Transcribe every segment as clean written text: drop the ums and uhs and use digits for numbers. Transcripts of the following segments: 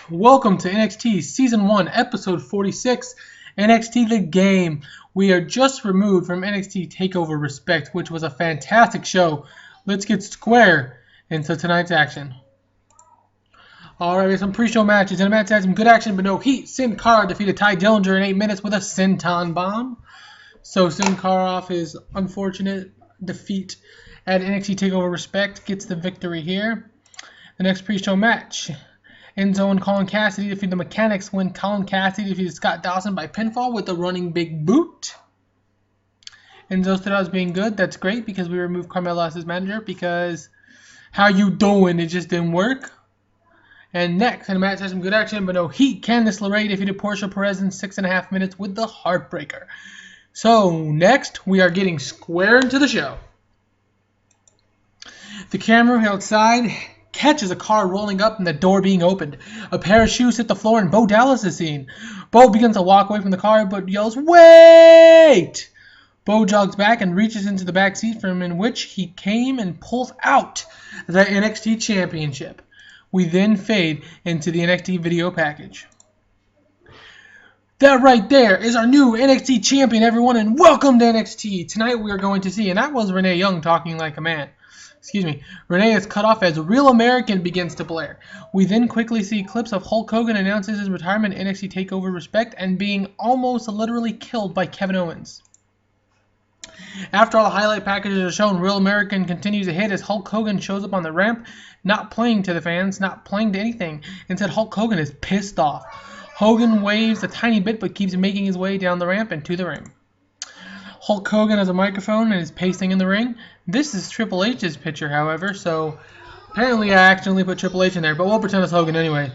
Welcome to NXT Season 1, Episode 46, NXT The Game. We are just removed from NXT Takeover Respect, which was a fantastic show. Let's get square into tonight's action. Alright, we have some pre-show matches, and a match that had some good action, but no heat. Sin Cara defeated Ty Dillinger in 8 minutes with a Senton Bomb. So Sin Cara off his unfortunate defeat at NXT Takeover Respect gets the victory here. The next pre-show match, Enzo and Colin Cassidy defeat the Mechanics when Colin Cassidy defeated Scott Dawson by pinfall with a running big boot. Enzo stood out as being good. That's great because we removed Carmelo as his manager because how you doing? It just didn't work. And next, in a match has some good action but no heat, Candice LeRae defeated Portia Perez in 6.5 minutes with the Heartbreaker. So next, we are getting square into the show. The camera outside catches a car rolling up and the door being opened. A pair of shoes hit the floor and Bo Dallas is seen. Bo begins to walk away from the car but yells, "Wait!" Bo jogs back and reaches into the back seat from in which he came and pulls out the NXT Championship. We then fade into the NXT video package. That right there is our new NXT champion, everyone, and welcome to NXT. Tonight we are going to see, and that was Renee Young talking like a man. Renee is cut off as Real American begins to blare. We then quickly see clips of Hulk Hogan announces his retirement in NXT Takeover Respect and being almost literally killed by Kevin Owens. After all the highlight packages are shown, Real American continues to hit as Hulk Hogan shows up on the ramp, not playing to the fans, not playing to anything. Instead, Hulk Hogan is pissed off. Hogan waves a tiny bit but keeps making his way down the ramp and to the ring. Hulk Hogan has a microphone and is pacing in the ring. This is Triple H's picture, however, so apparently I accidentally put Triple H in there, but we'll pretend it's Hogan anyway.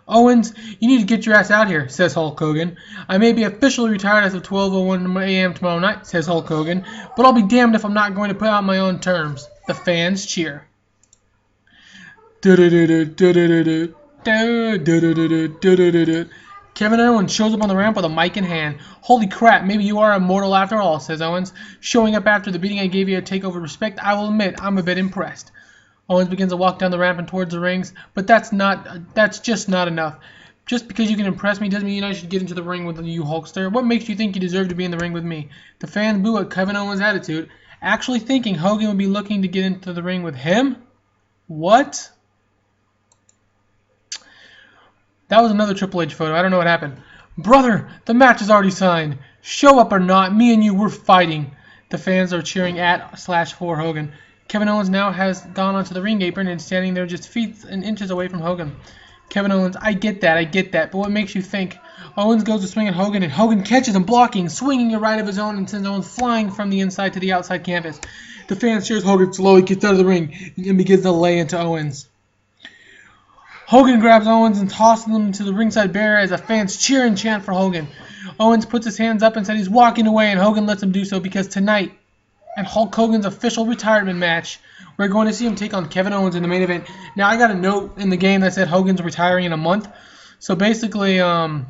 "Owens, you need to get your ass out here," says Hulk Hogan. "I may be officially retired as of 12:01 a.m. tomorrow night," says Hulk Hogan, "but I'll be damned if I'm not going to put out my own terms." The fans cheer. Kevin Owens shows up on the ramp with a mic in hand. "Holy crap, maybe you are immortal after all," says Owens. "Showing up after the beating I gave you at Takeover Respect, I will admit I'm a bit impressed." Owens begins to walk down the ramp and towards the rings, but that's just not enough. Just because you can impress me doesn't mean I should get into the ring with you, Hulkster. What makes you think you deserve to be in the ring with me? The fans boo at Kevin Owens' attitude, actually thinking Hogan would be looking to get into the ring with him? What? That was another Triple H photo. I don't know what happened. "Brother, the match is already signed. Show up or not, me and you, we're fighting." The fans are cheering at/for Hogan. Kevin Owens now has gone onto the ring apron and standing there just feet and inches away from Hogan. Kevin Owens, I get that, but what makes you think? Owens goes to swing at Hogan and Hogan catches him blocking, swinging a right of his own and sends Owens flying from the inside to the outside canvas. The fans cheers Hogan slowly gets out of the ring and begins to lay into Owens. Hogan grabs Owens and tosses him to the ringside barrier as the fans cheer and chant for Hogan. Owens puts his hands up and said he's walking away, and Hogan lets him do so because tonight, at Hulk Hogan's official retirement match, we're going to see him take on Kevin Owens in the main event. Now, I got a note in the game that said Hogan's retiring in a month. So basically, I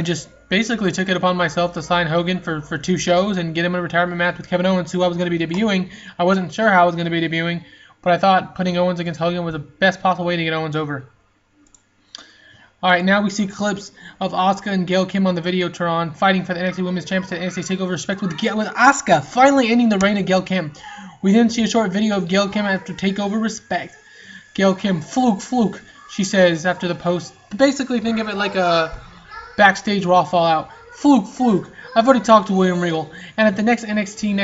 just took it upon myself to sign Hogan for 2 shows and get him in a retirement match with Kevin Owens, who I was going to be debuting. I wasn't sure how I was going to be debuting, but I thought putting Owens against Hogan was the best possible way to get Owens over. Alright, now we see clips of Asuka and Gail Kim on the Videotron fighting for the NXT Women's Championship at NXT Takeover Respect with Asuka finally ending the reign of Gail Kim. We then see a short video of Gail Kim after Takeover Respect. Gail Kim, fluke, she says after the post. Basically, think of it like a backstage Raw Fallout. Fluke. I've already talked to William Regal, and at the next NXT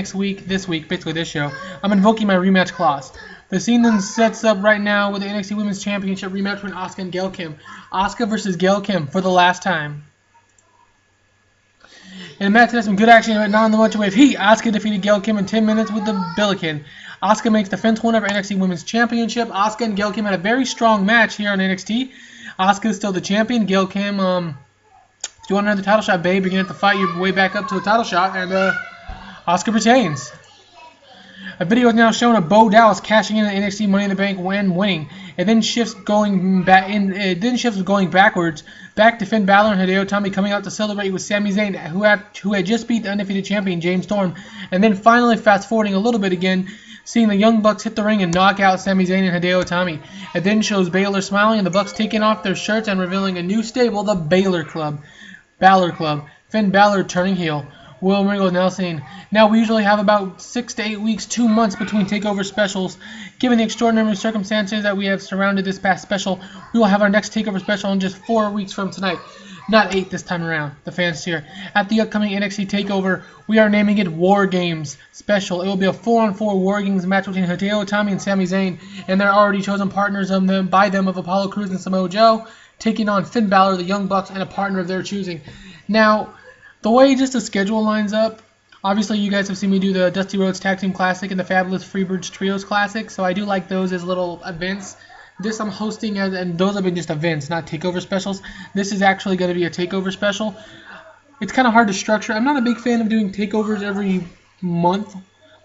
this week, basically this show, I'm invoking my rematch clause. The scene then sets up right now with the NXT Women's Championship rematch between Asuka and Gail Kim. Asuka versus Gail Kim for the last time. In a match that has some good action but not in the much way of heat, Asuka defeated Gail Kim in 10 minutes with the Billiken. Asuka makes defense win of her NXT Women's Championship. Asuka and Gail Kim had a very strong match here on NXT. Asuka is still the champion. Gail Kim, if you want another title shot, babe, you're going to have to fight your way back up to a title shot, and Asuka retains. A video is now showing of Bo Dallas cashing in the NXT Money in the Bank when winning. It then shifts going backwards, back to Finn Balor and Hideo Itami coming out to celebrate with Sami Zayn, who had just beat the undefeated champion James Storm, and then finally fast forwarding a little bit again, seeing the Young Bucks hit the ring and knock out Sami Zayn and Hideo Itami. It then shows Balor smiling and the Bucks taking off their shirts and revealing a new stable, the Balor Club. Finn Balor turning heel. William Regal now saying, now we usually have about 6 to 8 weeks, 2 months between takeover specials. Given the extraordinary circumstances that we have surrounded this past special, we will have our next takeover special in just 4 weeks from tonight. Not 8 this time around, the fans cheer. At the upcoming NXT Takeover, we are naming it War Games Special. It will be a 4-on-4 War Games match between Hideo Itami and Sami Zayn, and their already chosen partners of Apollo Crews and Samoa Joe, taking on Finn Balor, the Young Bucks, and a partner of their choosing. Now, the way just the schedule lines up, obviously you guys have seen me do the Dusty Rhodes Tag Team Classic and the Fabulous Freebirds Trios Classic, so I do like those as little events. This I'm hosting, and those have been just events, not takeover specials. This is actually going to be a takeover special. It's kind of hard to structure. I'm not a big fan of doing takeovers every month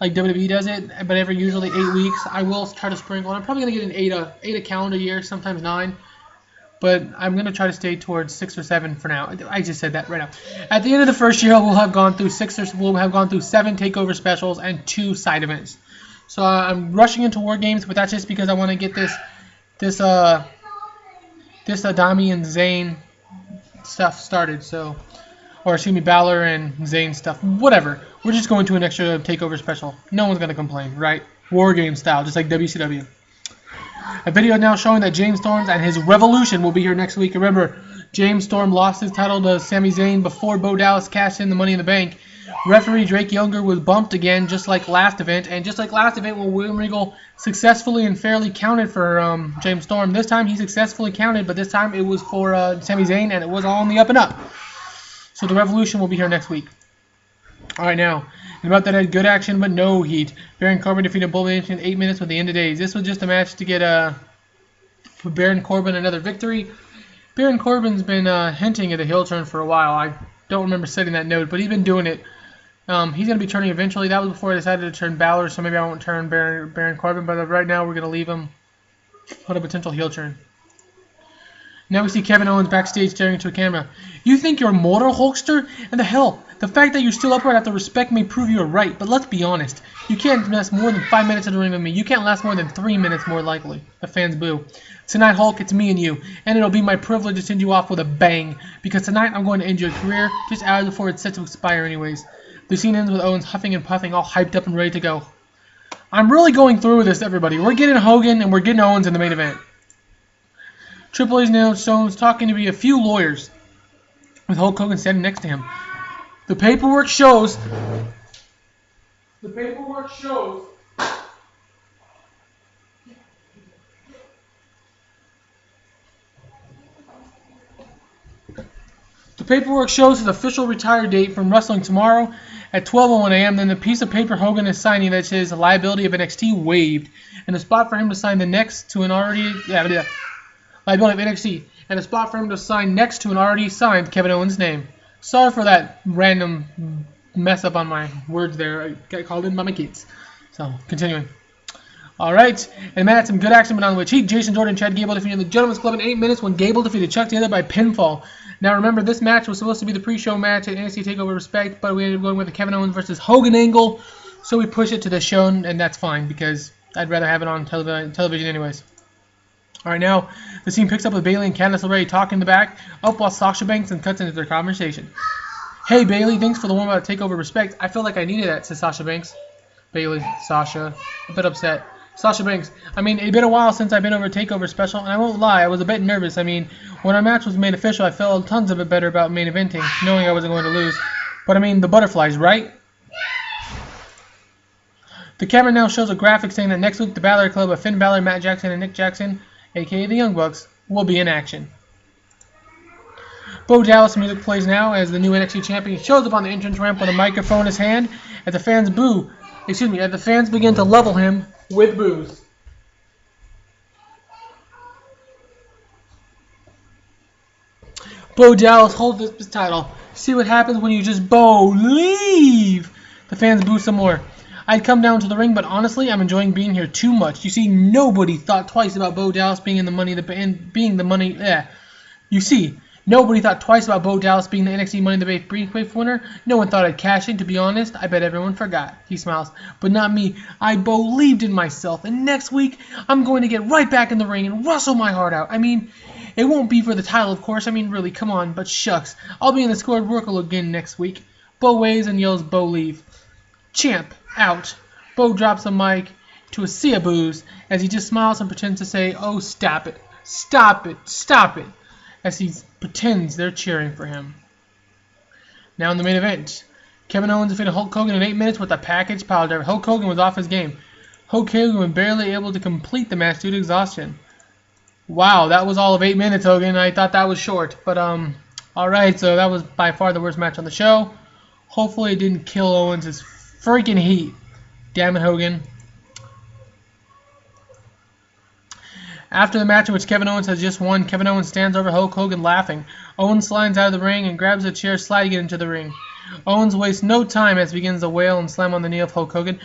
like WWE does it, but every usually 8 weeks. I will try to sprinkle. I'm probably going to get an 8 a calendar year, sometimes 9. But I'm going to try to stay towards 6 or 7 for now. I just said that right now. At the end of the first year, we'll have gone through 7 takeover specials and 2 side events. So I'm rushing into War Games, but that's just because I want to get this Adami and Zayn stuff started. So, or excuse me, Balor and Zayn stuff. Whatever. We're just going to an extra takeover special. No one's going to complain, right? War Game style, just like WCW. A video now showing that James Storm and his Revolution will be here next week. Remember, James Storm lost his title to Sami Zayn before Bo Dallas cashed in the Money in the Bank. Referee Drake Younger was bumped again, just like last event. And just like last event where William Regal successfully and fairly counted for James Storm, this time he successfully counted, but this time it was for Sami Zayn, and it was all on the up and up. So the Revolution will be here next week. Alright, now, and about that had good action but no heat. Baron Corbin defeated Bull in 8 minutes with the end of days. This was just a match to get for Baron Corbin another victory. Baron Corbin's been hinting at a heel turn for a while. I don't remember setting that note, but he's been doing it. He's going to be turning eventually. That was before I decided to turn Balor, so maybe I won't turn Baron Corbin, but right now we're going to leave him on a potential heel turn. Now we see Kevin Owens backstage staring into a camera. You think you're mortal, Hulkster? And the hell, the fact that you're still upright after respect may prove you're right, but let's be honest. You can't last more than 5 minutes in the ring with me. You can't last more than 3 minutes, more likely. The fans boo. Tonight, Hulk, it's me and you, and it'll be my privilege to send you off with a bang, because tonight I'm going to end your career just hours before it's set to expire anyways. The scene ends with Owens huffing and puffing, all hyped up and ready to go. I'm really going through with this, everybody. We're getting Hogan and we're getting Owens in the main event. Triple H now shows talking to be a few lawyers, with Hulk Hogan standing next to him. The paperwork shows. The paperwork shows his official retire date from wrestling tomorrow at 12:01 a.m. Then the piece of paper Hogan is signing that says liability of NXT waived, and a spot for him to sign the next to an already liability of NXT, and a spot for him to sign next to an already signed Kevin Owens' name. Sorry for that random mess up on my words there. I got called in by my kids. So, continuing. Alright, and man had some good action, but on the way cheap. Jason Jordan and Chad Gable defeated the Gentleman's Club in 8 minutes when Gable defeated Chuck Taylor by pinfall. Now remember, this match was supposed to be the pre-show match at NXT Takeover Respect, but we ended up going with the Kevin Owens versus Hogan angle, so we pushed it to the show, and that's fine, because I'd rather have it on television anyways. Alright, now, the scene picks up with Bayley and Candice LeRae talking in the back, up while Sasha Banks and cuts into their conversation. Hey Bayley, thanks for the one about Takeover Respect. I feel like I needed that, says Sasha Banks. Bayley, Sasha, a bit upset. Sasha Banks, I mean, it's been a while since I've been over a Takeover special, and I won't lie, I was a bit nervous. I mean, when our match was made official, I felt tons of it better about main eventing, knowing I wasn't going to lose. But I mean, the butterflies, right? The camera now shows a graphic saying that next week the Balor Club of Finn Balor, Matt Jackson, and Nick Jackson, aka the Young Bucks, will be in action. Bo Dallas music plays now as the new NXT champion shows up on the entrance ramp with a microphone in his hand as the fans as the fans begin to level him with boos. Bo Dallas holds this title. See what happens when you just believe. The fans boo some more. I'd come down to the ring, but honestly, I'm enjoying being here too much. You see, nobody thought twice about Bo Dallas being in the money, You see, nobody thought twice about Bo Dallas being the NXT Money in the Bank briefcase winner. No one thought I'd cash in. To be honest, I bet everyone forgot. He smiles, but not me. I believed in myself, and next week I'm going to get right back in the ring and wrestle my heart out. I mean, it won't be for the title, of course. I mean, really, come on. But shucks, I'll be in the squared circle again next week. Bo waves and yells, "Bo leave." Champ out. Bo drops the mic to a sea of boos as he just smiles and pretends to say, "Oh, stop it. Stop it. Stop it." As he pretends they're cheering for him. Now in the main event, Kevin Owens defeated Hulk Hogan in 8 minutes with a package piledriver. Hulk Hogan was off his game. Hulk Hogan was barely able to complete the match due to exhaustion. Wow, that was all of 8 minutes, Hogan. I thought that was short, but alright, so that was by far the worst match on the show. Hopefully it didn't kill Owens' freaking heat. Damn it, Hogan. After the match in which Kevin Owens has just won, Kevin Owens stands over Hulk Hogan laughing. Owens slides out of the ring and grabs a chair, sliding it into the ring. Owens wastes no time as he begins to wail and slam on the knee of Hulk Hogan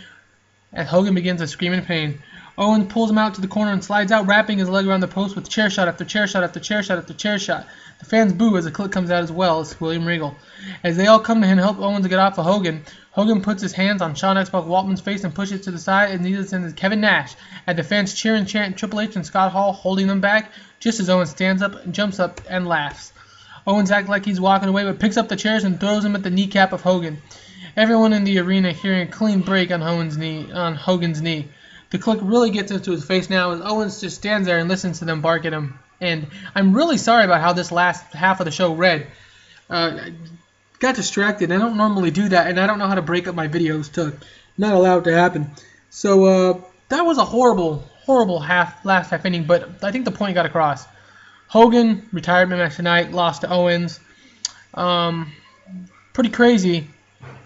as Hogan begins to scream in pain. Owens pulls him out to the corner and slides out, wrapping his leg around the post with chair shot after chair shot after chair shot after chair shot. The fans boo as a clip comes out as well as William Regal. As they all come to him to help Owens get off of Hogan, Hogan puts his hands on Shawn X-Pac Waltman's face and pushes it to the side and kneels in Kevin Nash. As the fans cheer and chant Triple H and Scott Hall holding them back, just as Owens stands up and jumps up and laughs. Owens acts like he's walking away but picks up the chairs and throws them at the kneecap of Hogan. Everyone in the arena hearing a clean break on Hogan's knee. The click really gets into his face now as Owens just stands there and listens to them bark at him. And I'm really sorry about how this last half of the show read. Got distracted. I don't normally do that, and I don't know how to break up my videos to not allow it to happen. So that was a horrible last half inning, but I think the point got across. Hogan, retirement match tonight, lost to Owens. Pretty crazy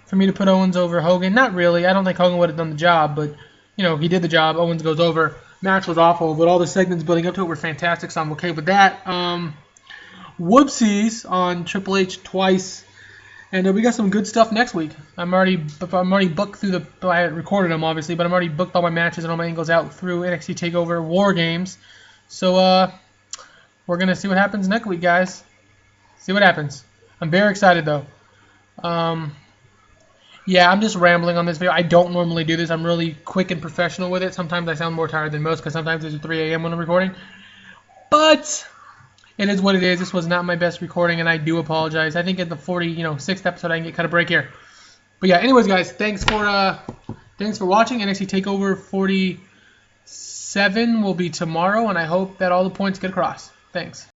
for me to put Owens over Hogan. Not really. I don't think Hogan would have done the job, but you know, he did the job. Owens goes over. Match was awful, but all the segments building up to it were fantastic, so I'm okay with that. Whoopsies on Triple H twice. And we got some good stuff next week. I'm already booked through I recorded them obviously, but I'm already booked all my matches and all my angles out through NXT Takeover War Games. So we're gonna see what happens next week, guys. See what happens. I'm very excited though. Yeah, I'm just rambling on this video. I don't normally do this. I'm really quick and professional with it. Sometimes I sound more tired than most because sometimes it's 3 a.m. when I'm recording. But it is what it is. This was not my best recording, and I do apologize. I think in the 46th episode I can cut a break here. But yeah, anyways, guys, thanks for watching. NXT Takeover 47 will be tomorrow, and I hope that all the points get across. Thanks.